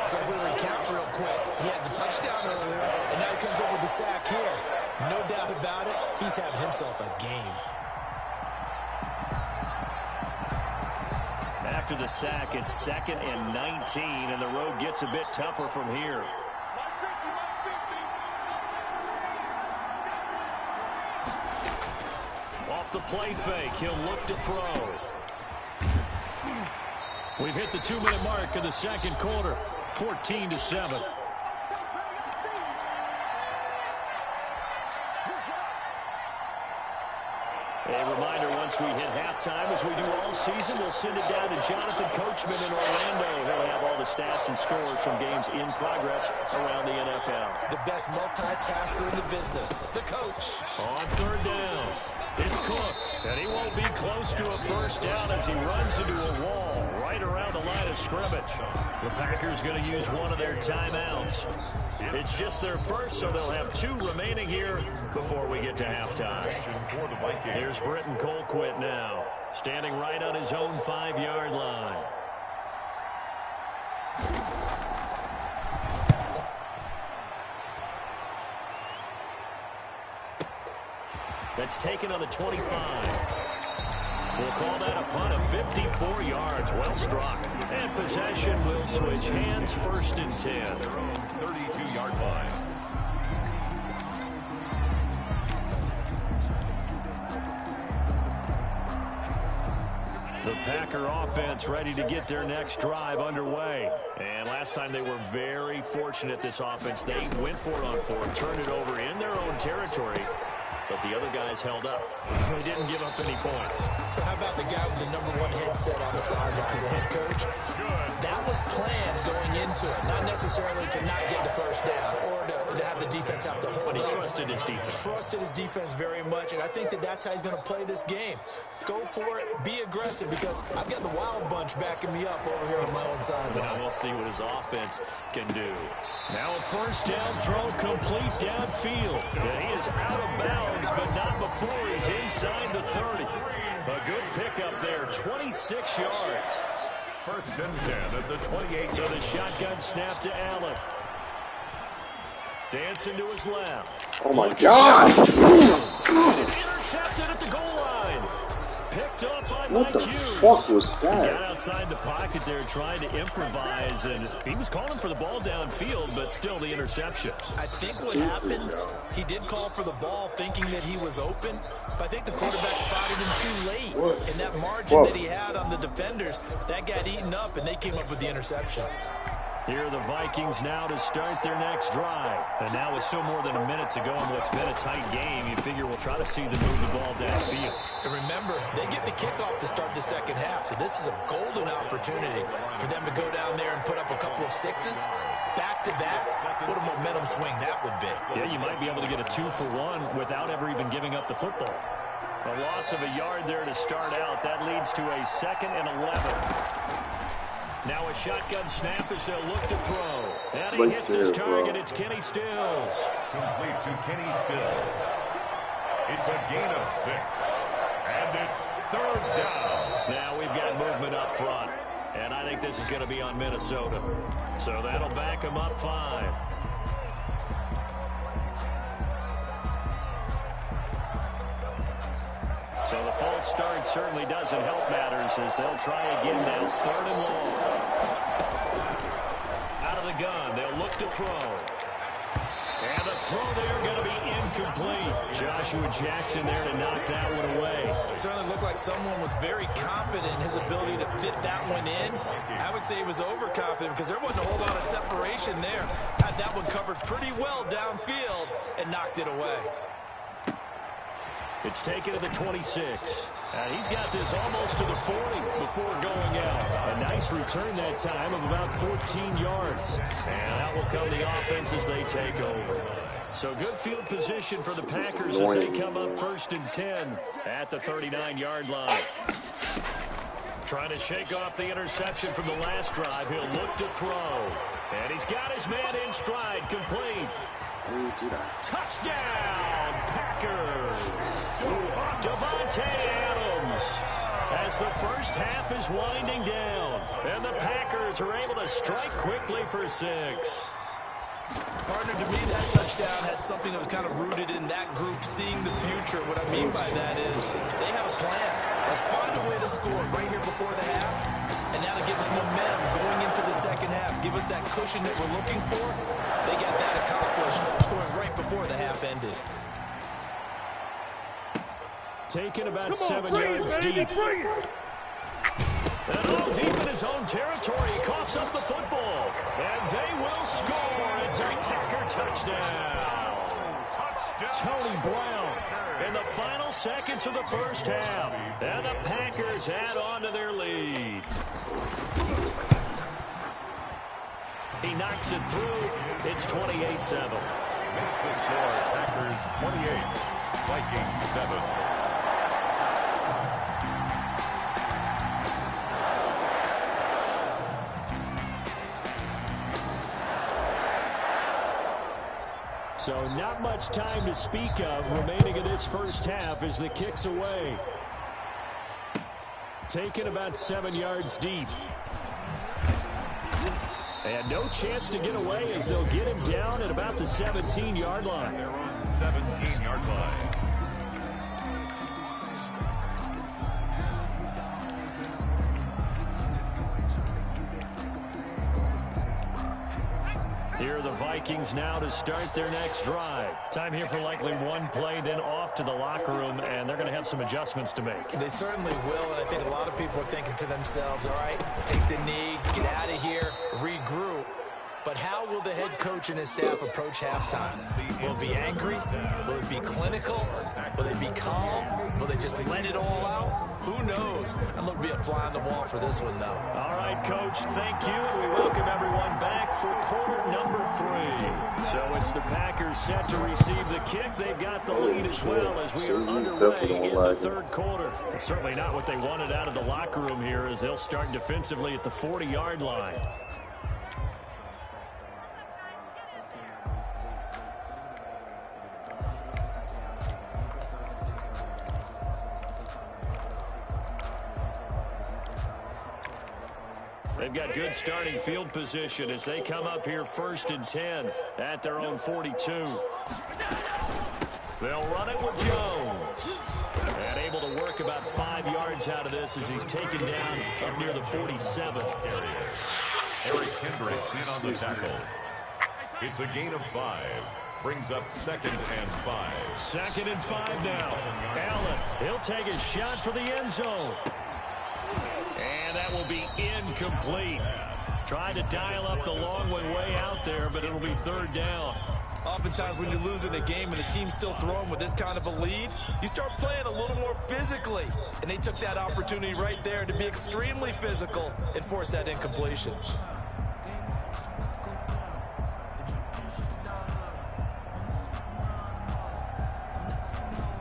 E: So we'll recount real quick. He had the touchdown earlier, and now he comes over the sack here. No doubt about it, he's having himself a game.
D: After the sack, it's 2nd and 19, and the road gets a bit tougher from here. Off the play fake, he'll look to throw.
I: We've hit the 2-minute mark of the second quarter, 14-7.
D: A reminder, once we hit halftime, as we do all season, we'll send it down to Jonathan Coachman in Orlando. He'll have all the stats and scores from games in progress around the NFL.
E: The best multitasker in the business, the coach.
D: On 3rd down, it's Cook, and he won't be close to a first down as he runs into a wall right around the line of scrimmage. The Packers going to use one of their timeouts. It's just their first, so they'll have 2 remaining here before we get to halftime. Here's Britton Colquitt now, standing right on his own 5-yard line. That's taken on the 25. We'll call that a punt of 54 yards. Well struck. And possession will switch hands, 1st and 10.
G: Their own 32-yard line.
D: The Packer offense ready to get their next drive underway. And last time they were very fortunate, this offense. They went for it on 4th, turned it over in their own territory. But the other guys held up. They didn't give up any points.
E: So how about the guy with the #1 headset on the sidelines, the head coach? That was planned going into it, not necessarily to not get the first down or to have the defense have to hold.
D: But he trusted his defense.
E: Trusted his defense very much, and I think that's how he's going to play this game. Go for it, be aggressive, because I've got the wild bunch backing me up over here on my own sideline.
D: Now we'll see what his offense can do. Now a first down throw complete downfield. And he is out of bounds, but not before he's inside the 30. A good pickup there, 26 yards.
G: 1st and 10 at the 28.
D: So the shotgun snap to Allen. Dancing to his left.
F: Oh my God!
D: It's intercepted at the goal line. Picked up by
F: What the
D: Hughes.
F: fuck was
D: Got
F: that?
D: outside the pocket there trying to improvise, and he was calling for the ball downfield, but still the interception.
E: I think what happened, he did call for the ball thinking that he was open, but I think the quarterback spotted him too late.
F: What?
E: And that margin that he had on the defenders, that got eaten up, and they came up with the interception.
D: Here are the Vikings now to start their next drive. And now with still more than a minute to go in what's been a tight game, you figure we'll try to see them move the ball downfield.
E: And remember, they get the kickoff to start the second half, so this is a golden opportunity for them to go down there and put up a couple of sixes. Back to that, what a momentum swing that would be.
D: Yeah, you might be able to get a 2-for-1 without ever even giving up the football. A loss of a yard there to start out. That leads to a 2nd and 11. Now a shotgun snap as they'll look to throw. And he hits his target. It's Kenny Stills.
G: Complete to Kenny Stills. a gain of 6. And it's third down.
D: Now we've got movement up front. And I think this is going to be on Minnesota. So that'll back them up 5. So the false start certainly doesn't help matters as they'll try again now. 3rd and long. Out of the gun, they'll look to throw. And the throw there going to be incomplete. Joshua Jackson there to knock that one away.
E: It certainly looked like someone was very confident in his ability to fit that one in. I would say he was overconfident because there wasn't a whole lot of separation there. Had that one covered pretty well downfield and knocked it away.
D: It's taken to the 26. He's got this almost to the 40 before going out. A nice return that time of about 14 yards. And that will come the offense as they take over. So good field position for the Packers as they come up 1st and 10 at the 39-yard line. Trying to shake off the interception from the last drive. He'll look to throw. And he's got his man in stride, complete. Touchdown, Packers. Devontae Adams as the first half is winding down. And the Packers are able to strike quickly for 6.
E: Partner, to me, that touchdown had something that was kind of rooted in that group seeing the future. What I mean by that is they have a plan. Let's find a way to score right here before the half. And that'll give us momentum going into the second half. Give us that cushion that we're looking for. They get that accomplished, scoring right before the half ended.
D: Taken about 7 yards deep. And all deep in his own territory. He coughs up the football. And they will score. It's a Packer touchdown. Tony Brown in the final seconds of the first half. And the Packers add on to their lead. He knocks it through. It's 28-7.
G: Makes the score Packers 28, Vikings 7.
D: So not much time to speak of remaining in this first half as the kick's away. Taken about 7 yards deep. And no chance to get away as they'll get him down at about the 17-yard line.
G: They're on 17-yard line.
D: Here are the Vikings now to start their next drive. Time here for likely one play, then off to the locker room, and they're going to have some adjustments to make.
E: They certainly will, and I think a lot of people are thinking to themselves, all right, take the knee, get out of here, regroup. But how will the head coach and his staff approach halftime? Will it be angry? Will it be clinical? Will they be calm? Will they just let it all out? Who knows? I'm going to be a fly on the wall for this one, though.
D: All right, Coach, thank you, and we welcome everyone back for quarter number 3. So it's the Packers set to receive the kick. They've got the lead as well as we are underway in the third quarter. It's certainly not what they wanted out of the locker room here as they'll start defensively at the 40-yard line. They've got good starting field position as they come up here 1st and 10 at their own 42. They'll run it with Jones. And able to work about 5 yards out of this as he's taken down up near the 47.
G: Eric Kendricks in on the tackle. It's a gain of 5. Brings up 2nd and 5.
D: 2nd and 5 now. Allen, he'll take a shot for the end zone. And that will be incomplete. Tried to dial up the long way out there, but it'll be 3rd down.
E: Oftentimes when you're losing a game and the team's still throwing with this kind of a lead, you start playing a little more physically. And they took that opportunity right there to be extremely physical and force that incompletion.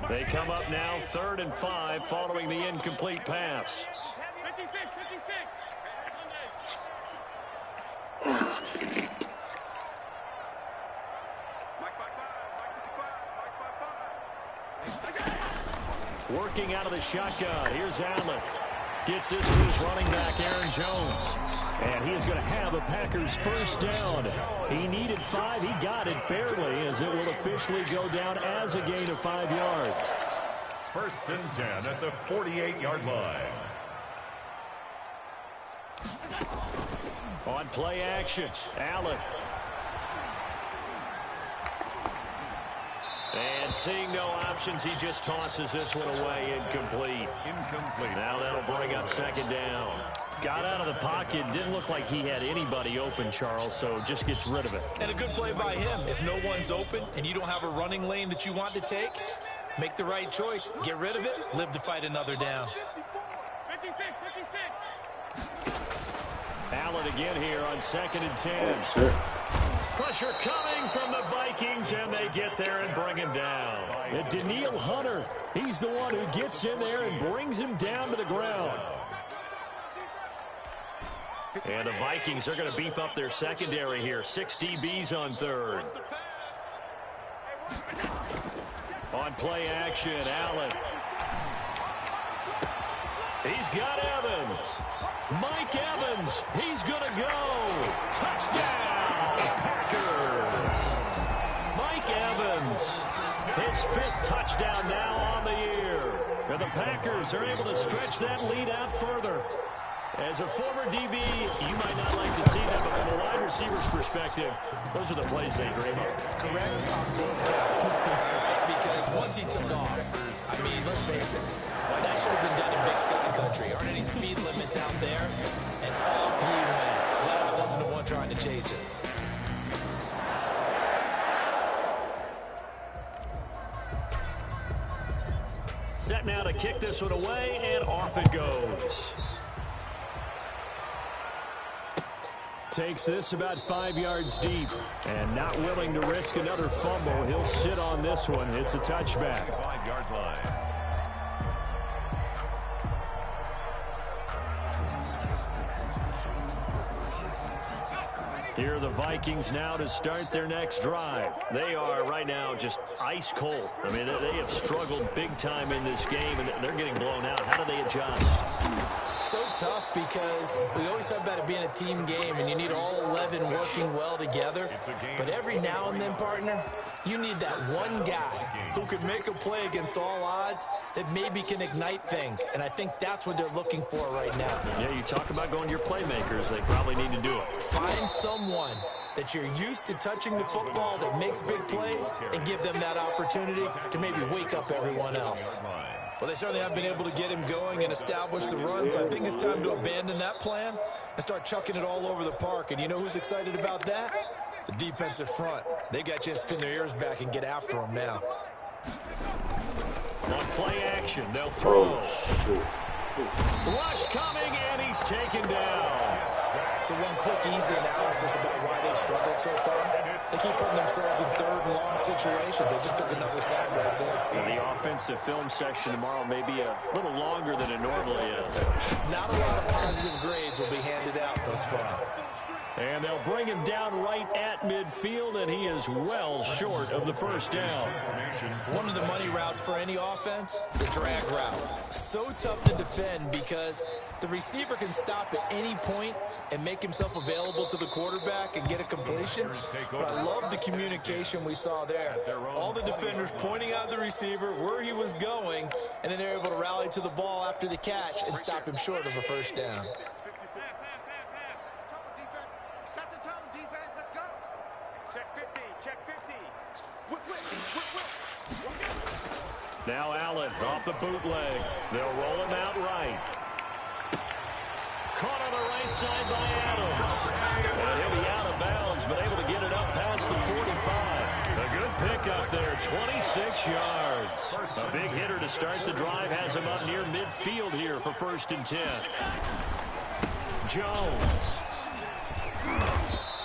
D: They come up now 3rd and 5 following the incomplete pass. Working out of the shotgun. Here's Allen. Gets this to his running back, Aaron Jones. And he is going to have the Packers first down. He needed 5. He got it barely, as it will officially go down as a gain of 5 yards.
G: First and 10 at the 48-yard line.
D: On play action, Allen. And seeing no options, he just tosses this one away, incomplete. Now that'll bring up second down. Got out of the pocket, didn't look like he had anybody open, Charles, so just gets rid of it.
E: And a good play by him. If no one's open and you don't have a running lane that you want to take, make the right choice. Get rid of it, live to fight another down.
D: Allen again here on 2nd and 10. Pressure coming from the Vikings, and they get there and bring him down. And Daniil Hunter, he's the one who gets in there and brings him down to the ground. And the Vikings are going to beef up their secondary here. 6 DBs on 3rd. On play action, Allen. He's got Evans. Mike Evans, he's going to go. Touchdown, Packers. Mike Evans, his 5th touchdown now on the year. And the Packers are able to stretch that lead out further. As a former DB, you might not like to see that, but from a wide receiver's perspective, those are the plays they dream of.
E: Correct on both counts. Because once he took off, I mean, let's face it, that should have been done in Big Sky Country. Aren't any speed limits out there? And off he went. Glad I wasn't the one trying to chase it.
D: Set now to kick this one away, and off it goes. Takes this about 5 yards deep, and not willing to risk another fumble. He'll sit on this one. It's a touchback.
G: 5-yard line.
D: Here are the Vikings now to start their next drive. They are right now just ice cold. I mean, they have struggled big time in this game, and they're getting blown out. How do they adjust?
E: So tough, because we always talk about it being a team game, and you need all 11 working well together. But every now and then, partner, you need that one guy who could make a play against all odds that maybe can ignite things. And I think that's what they're looking for right now.
D: Yeah, you talk about going to your playmakers. They probably need to do it.
E: Find someone that you're used to touching the football that makes big plays and give them that opportunity to maybe wake up everyone else. Well, they certainly have been able to get him going and establish the run, so I think it's time to abandon that plan and start chucking it all over the park. And you know who's excited about that? The defensive front. They got a chance to pin their ears back and get after him now.
D: On play action, they'll throw. Rush coming, and he's taken down.
E: So one quick, easy analysis about why they've struggled so far. They keep putting themselves in 3rd and long situations. They just took another sack right there.
D: The offensive film section tomorrow may be a little longer than it normally is.
E: Not a lot of positive grades will be handed out thus far.
D: And they'll bring him down right at midfield, and he is well short of the first down.
E: One of the money routes for any offense, the drag route. So tough to defend because the receiver can stop at any point and make himself available to the quarterback and get a completion. But I love the communication we saw there. All the defenders pointing out the receiver where he was going, and then they're able to rally to the ball after the catch and stop him short of a first down.
D: Now Allen off the bootleg. They'll roll him out right. Caught on the right side by Adams. And he'll be out of bounds, but able to get it up past the 45. A good pickup there, 26 yards. A big hitter to start the drive has him up near midfield here for 1st and 10. Jones.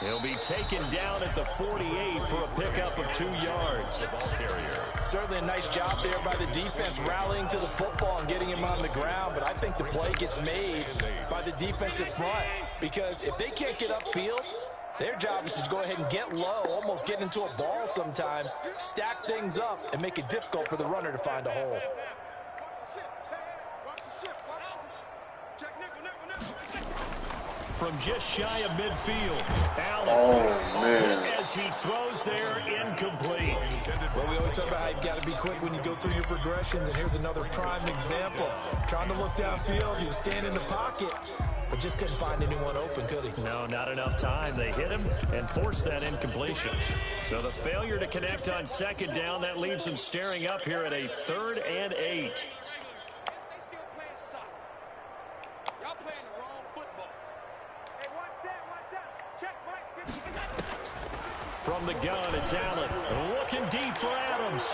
D: He'll be taken down at the 48 for a pickup of 2 yards.
E: Certainly a nice job there by the defense rallying to the football and getting him on the ground, but I think the play gets made by the defensive front, because if they can't get upfield, their job is to go ahead and get low, almost get into a ball sometimes, stack things up, and make it difficult for the runner to find a hole.
D: from just shy of midfield. Allen.
F: Oh, man.
D: As he throws there, incomplete.
E: Well, we always talk about how you've got to be quick when you go through your progressions, and here's another prime example. Trying to look downfield, he was standing in the pocket, but just couldn't find anyone open, could he?
D: No, not enough time. They hit him and forced that incompletion. So the failure to connect on second down, that leaves him staring up here at a 3rd and 8. From the gun, it's Allen. Looking deep for Adams.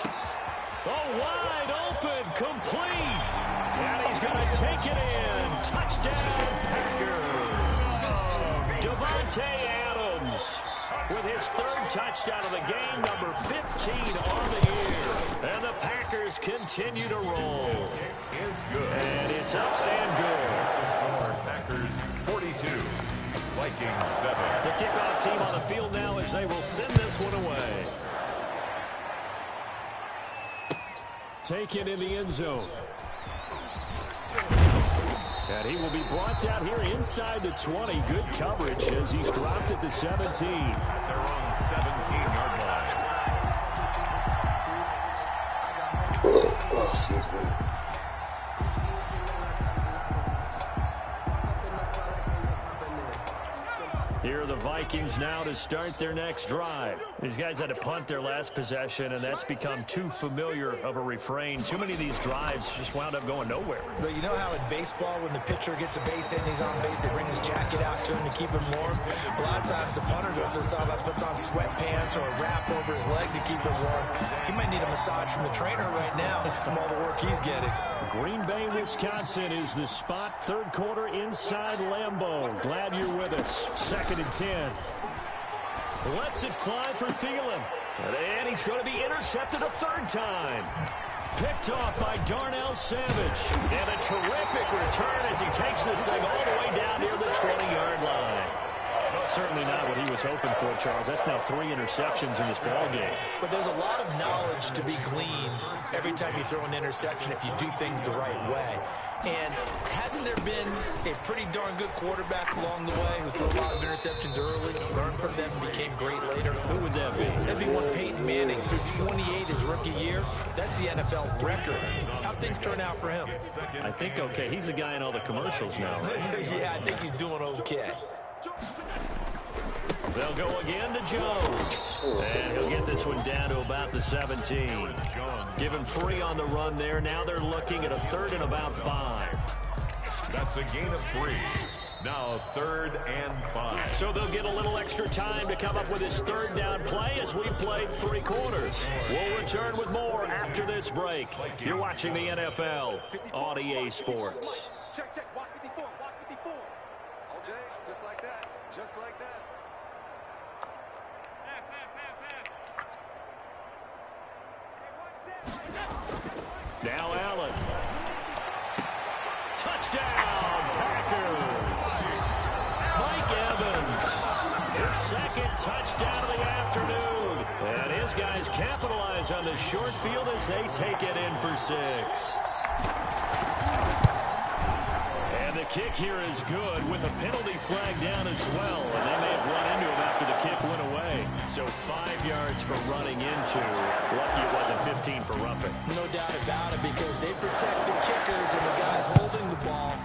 D: Oh, wide open, complete. And he's going to take it in. Touchdown, Packers. Davante Adams with his 3rd touchdown of the game, number 15 on the year. And the Packers continue to roll. And it's up and good.
G: Packers 42. Vikings 7.
D: The kickoff team on the field now as they will send this one away. Taken in the end zone. And he will be brought down here inside the 20. Good coverage as he's dropped at the 17.
G: They're on 17-yard line.
F: Oh, excuse me.
D: Here are the Vikings now to start their next drive. These guys had to punt their last possession, and that's become too familiar of a refrain. Too many of these drives just wound up going nowhere.
E: But you know how in baseball, when the pitcher gets a base hit and he's on base, they bring his jacket out to him to keep him warm? A lot of times the punter goes to the sideline, puts on sweatpants or a wrap over his leg to keep him warm. He might need a massage from the trainer right now from all the work he's getting.
D: Green Bay, Wisconsin is the spot. 3rd quarter inside Lambeau. Glad you're with us. 2nd and 10. Lets it fly for Thielen. And he's going to be intercepted a 3rd time. Picked off by Darnell Savage. And a terrific return as he takes this thing all the way down near the 20-yard line. Certainly not what he was hoping for, Charles. That's now 3 interceptions in this ball game.
E: But there's a lot of knowledge to be gleaned every time you throw an interception if you do things the right way. And hasn't there been a pretty darn good quarterback along the way who threw a lot of interceptions early, learned from them, and became great later?
D: Who would that be?
E: That'd be one Peyton Manning. Through 28 his rookie year, that's the NFL record. How'd things turn out for him?
D: I think okay. He's the guy in all the commercials now.
E: Yeah, I think he's doing okay.
D: They'll go again to Jones. And he'll get this one down to about the 17. Give him 3 on the run there. Now they're looking at a 3rd and about 5.
G: That's a gain of 3. Now 3rd and 5.
D: So they'll get a little extra time to come up with his 3rd down play as we played 3 quarters. We'll return with more after this break. You're watching the NFL on EA Sports.
J: Check, check. Watch 54. Watch 54. All day. Just like that. Just like that.
D: Now Allen. Touchdown, Packers. Mike Evans, his 2nd touchdown of the afternoon. And his guys capitalize on the short field as they take it in for 6. And the kick here is good with a penalty flag down as well. And they may have run into him after the kick went away. So 5 yards for running into. Lucky it wasn't 15 for roughing.
E: No doubt about it, because they protect the kickers and the guys holding the ball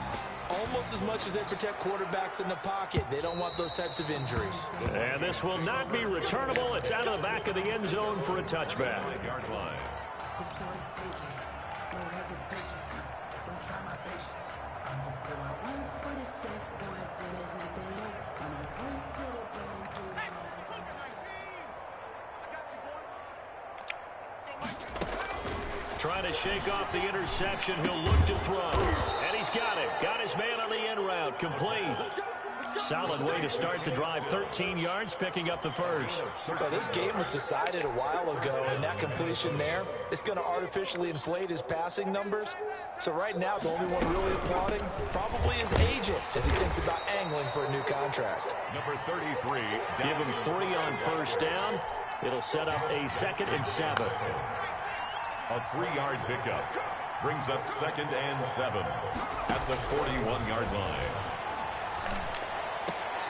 E: almost as much as they protect quarterbacks in the pocket. They don't want those types of injuries.
D: And this will not be returnable. It's out of the back of the end zone for a touchback.
G: Yard line.
D: Trying to shake off the interception. He'll look to throw. And he's got it. Got his man on the end route. Complete. Solid way to start the drive. 13 yards, picking up the 1st.
E: Well, this game was decided a while ago, and that completion there, it's going to artificially inflate his passing numbers. So right now, the only one really applauding probably his agent as he thinks about angling for a new contract.
G: Number 33.
D: Give him 3 on 1st down. It'll set up a 2nd and 7.
G: A 3-yard pickup brings up 2nd and 7 at the 41-yard line.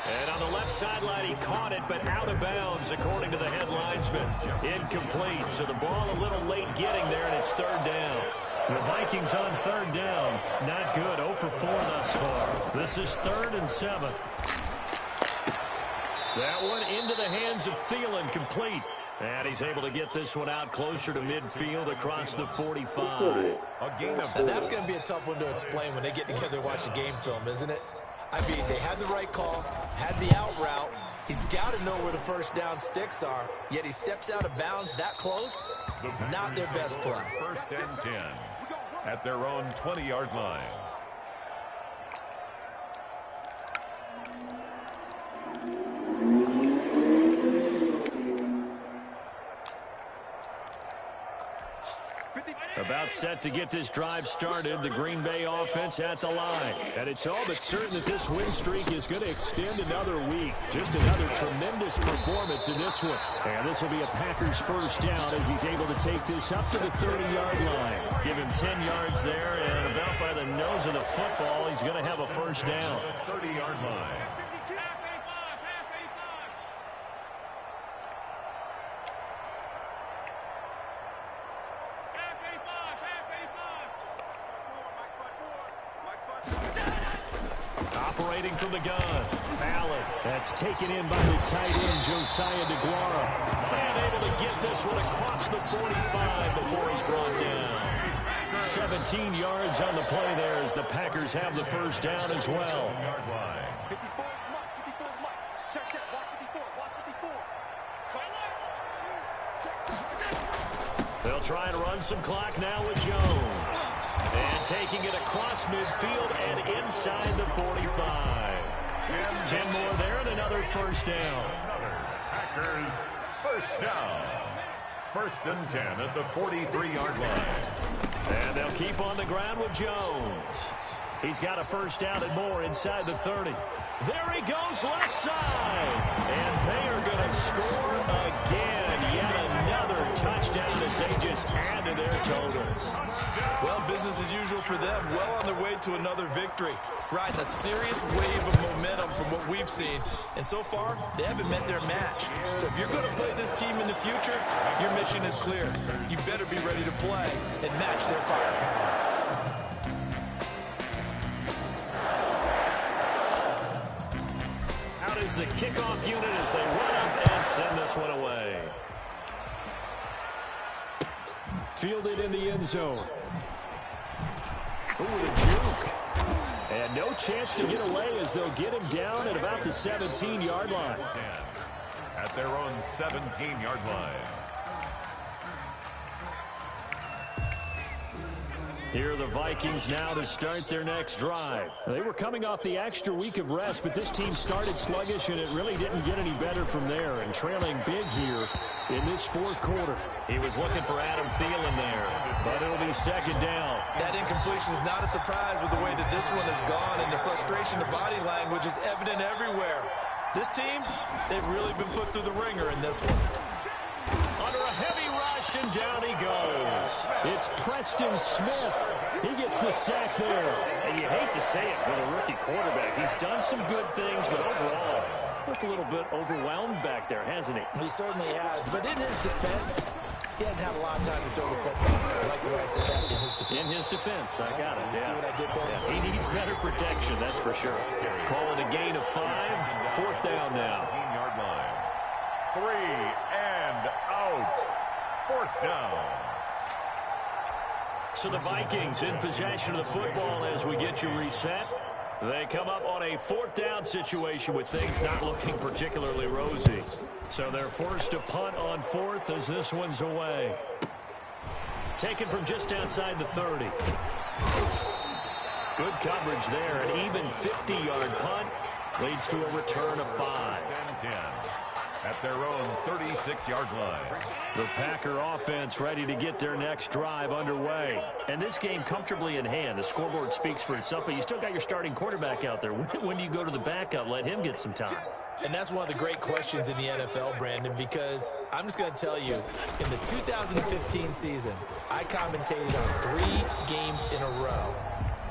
D: And on the left sideline, he caught it, but out of bounds, according to the head linesman. Incomplete, so the ball a little late getting there, and it's 3rd down. The Vikings on 3rd down. Not good, 0 for 4 thus far. This is 3rd and 7. That one into the hands of Thielen, complete. And he's able to get this one out closer to midfield across the 45.
E: And that's going to be a tough one to explain when they get together and watch the game film, isn't it? I mean, they had the right call, had the out route. He's got to know where the first down sticks are, yet he steps out of bounds that close. Not their best play.
G: 1st and 10 at their own 20-yard line.
D: About set to get this drive started, the Green Bay offense at the line. And it's all but certain that this win streak is going to extend another week. Just another tremendous performance in this one. And this will be a Packers first down as he's able to take this up to the 30-yard line. Give him 10 yards there, and about by the nose of the football, he's going to have a first down.
G: 30-yard line.
D: Operating from the gun. Ballard. That's taken in by the tight end, Josiah DeGuara. And able to get this one across the 45 before he's brought down. 17 yards on the play there as the Packers have the first down as well. They'll try and run some clock now with Jones. And taking it across midfield and inside the 45. 10 more there and another first down.
G: Packers first down. 1st and 10 at the 43-yard line.
D: And they'll keep on the ground with Jones. He's got a first down and more inside the 30. There he goes left side. And they are going to score again. Yet another touchdown as they just add to their totals.
E: Well, business as usual for them. Well on their way to another victory. Riding a serious wave of momentum from what we've seen. And so far, they haven't met their match. So if you're going to play this team in the future, your mission is clear. You better be ready to play and match their firepower.
D: Out is the kickoff unit as they run up and send this one away. Fielded in the end zone. Ooh, the juke. And no chance to get away as they'll get him down at about the 17-yard line.
G: At their own 17-yard line.
D: Here are the Vikings now to start their next drive. They were coming off the extra week of rest, but this team started sluggish, and it really didn't get any better from there. And trailing big here in this 4th quarter.
E: He was looking for Adam Thielen there,
D: but it'll be 2nd down.
E: That incompletion is not a surprise with the way that this one has gone, and the frustration of body language is evident everywhere. This team, they've really been put through the ringer in this one.
D: Under a heavy rush, and down he goes. It's Preston Smith. He gets the sack there.
I: And you hate to say it with a rookie quarterback. He's done some good things, but overall, looked a little bit overwhelmed back there, hasn't he?
E: He certainly has. But in his defense, he hadn't had a lot of time to throw the football. I like the way I said that, in his defense.
D: In his defense, I got it.
E: See what I did there?
D: Yeah. He needs better protection, that's for sure. Calling a gain of 5. 4th down now.
G: 15-yard line. 3 and out. 4th down.
D: So the Vikings in possession of the football as we get you reset. They come up on a 4th down situation with things not looking particularly rosy. So they're forced to punt on 4th as this one's away. Taken from just outside the 30. Good coverage there. An even 50-yard punt leads to a return of 5.
G: 10 at their own 36-yard line.
D: The Packer offense ready to get their next drive underway. And this game comfortably in hand. The scoreboard speaks for itself, but you still got your starting quarterback out there. When do you go to the backup? Let him get some time.
E: And that's one of the great questions in the NFL, Brandon, because I'm just going to tell you, in the 2015 season, I commentated on 3 games in a row.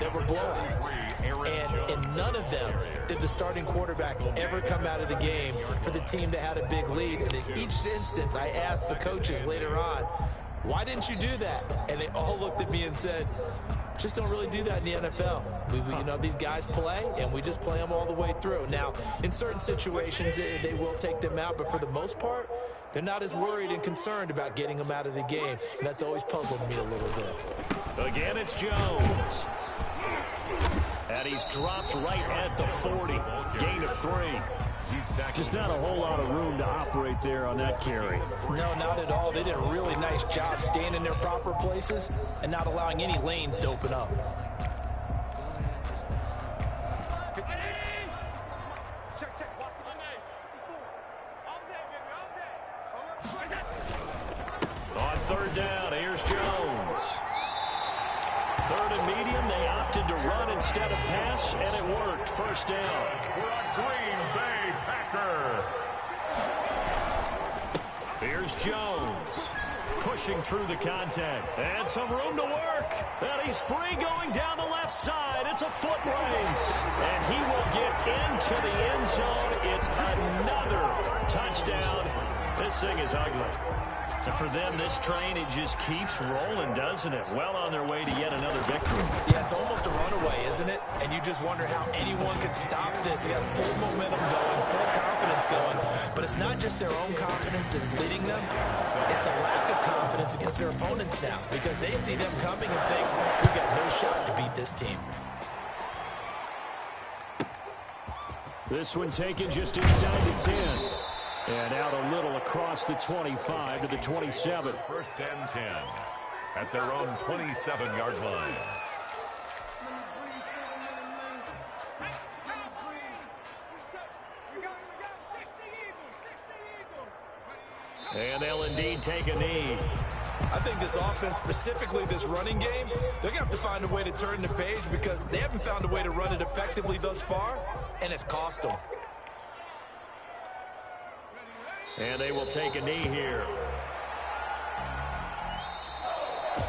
E: that were blowouts. And in none of them did the starting quarterback ever come out of the game for the team that had a big lead. And in each instance, I asked the coaches later on, why didn't you do that? And they all looked at me and said, just don't really do that in the NFL. You know, these guys play, and we just play them all the way through. Now, in certain situations, they will take them out, but for the most part, they're not as worried and concerned about getting them out of the game, and that's always puzzled me a little bit.
D: Again, it's Jones. And he's dropped right at the 40. Gain of 3. Just not a whole lot of room to operate there on that carry.
E: No, not at all. They did a really nice job staying in their proper places and not allowing any lanes to open up.
D: On third down, here's Jones. Third and medium, they opted to run instead of pass, and it worked. First down.
G: For a Green Bay Packer.
D: Here's Jones. Pushing through the contact. And some room to work. And he's free going down the left side. It's a foot race. And he will get into the end zone. It's another touchdown. This thing is ugly. And for them, this train, it just keeps rolling, doesn't it? Well on their way to yet another victory.
E: Yeah, it's almost a runaway, isn't it? And you just wonder how anyone could stop this. They got full momentum going, full confidence going. But it's not just their own confidence that's leading them. It's the lack of confidence against their opponents now, because they see them coming and think, we've got no shot to beat this team.
D: This one taken just inside the 10. And out a little across the 25 to the 27.
G: First and 10 at their own 27-yard line.
D: And they'll indeed take a knee.
E: I think this offense, specifically this running game, they're going to have to find a way to turn the page because they haven't found a way to run it effectively thus far, and it's cost them.
D: And they will take a knee here.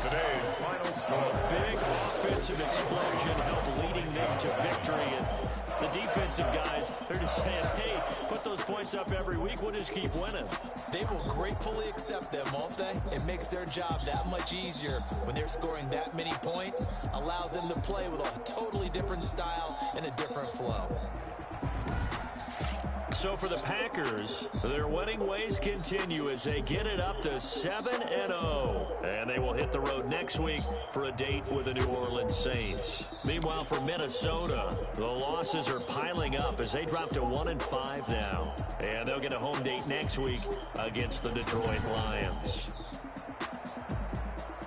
G: Today's final score.
D: A big offensive explosion helped leading them to victory. And the defensive guys, they're just saying, hey, put those points up every week. We'll just keep winning.
E: They will gratefully accept them, won't they? It makes their job that much easier when they're scoring that many points. Allows them to play with a totally different style and a different flow.
D: So for the Packers, their winning ways continue as they get it up to 7-0. And they will hit the road next week for a date with the New Orleans Saints. Meanwhile, for Minnesota, the losses are piling up as they drop to 1-5 now. And they'll get a home date next week against the Detroit Lions.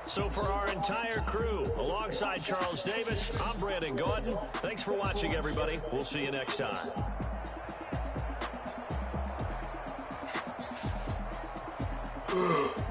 D: So for our entire crew, alongside Charles Davis, I'm Brandon Gordon. Thanks for watching, everybody. We'll see you next time.
F: Ugh.